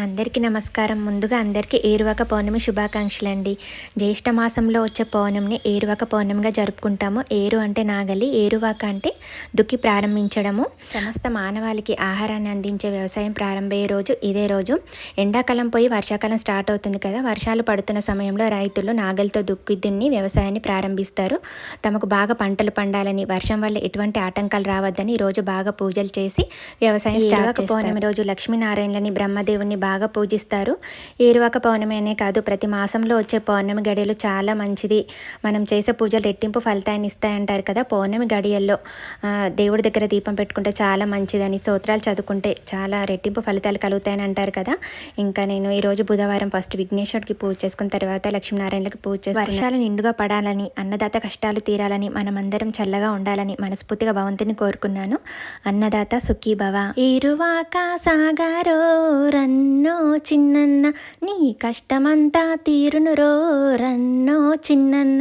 అందరికీ నమస్కారం. ముందుగా అందరికీ ఏరువాక పౌర్ణమి శుభాకాంక్షలండి. జ్యేష్ఠ మాసంలో వచ్చే పౌర్ణమిని ఏరువాక పౌర్ణమిగా జరుపుకుంటాము. ఏరు అంటే నాగలి, ఏరువాక అంటే దుక్కి ప్రారంభించడము. సమస్త మానవాళికి ఆహారాన్ని అందించే వ్యవసాయం ప్రారంభమయ్యే రోజు ఇదే రోజు. ఎండాకాలం పోయి వర్షాకాలం స్టార్ట్ అవుతుంది కదా. వర్షాలు పడుతున్న సమయంలో రైతులు నాగలితో దుక్కి దున్ని వ్యవసాయాన్ని ప్రారంభిస్తారు. తమకు బాగా పంటలు పండాలని, వర్షం వల్ల ఎటువంటి ఆటంకాలు రావద్దని ఈరోజు బాగా పూజలు చేసి వ్యవసాయం స్టార్ట్ చేస్తారు. పౌర్ణమి రోజు లక్ష్మీనారాయణని, బ్రహ్మదేవుని బాగా పూజిస్తారు. ఏరువాక పౌర్ణమి అనే కాదు, ప్రతి మాసంలో వచ్చే పౌర్ణమి గడియలు చాలా మంచిది. మనం చేసే పూజలు రెట్టింపు ఫలితాన్ని ఇస్తాయంటారు కదా. పౌర్ణమి గడియల్లో దేవుడి దగ్గర దీపం పెట్టుకుంటే చాలా మంచిదని, స్తోత్రాలు చదువుకుంటే చాలా రెట్టింపు ఫలితాలు కలుగుతాయని అంటారు కదా. ఇంకా నేను ఈరోజు బుధవారం ఫస్ట్ విఘ్నేశ్వరుడికి పూజ చేసుకున్న తర్వాత లక్ష్మీనారాయణకి పూజ చేసుకుని వర్షాలు నిండుగా పడాలని, అన్నదాత కష్టాలు తీరాలని, మనమందరం చల్లగా ఉండాలని మనస్ఫూర్తిగా భగవంతుని కోరుకున్నాను. అన్నదాత సుఖీ భవ. ఏరువాక సాగారో రన్నో చిన్నన్న, నీ కష్టమంతా తీరును రో రన్నో చిన్నన్న.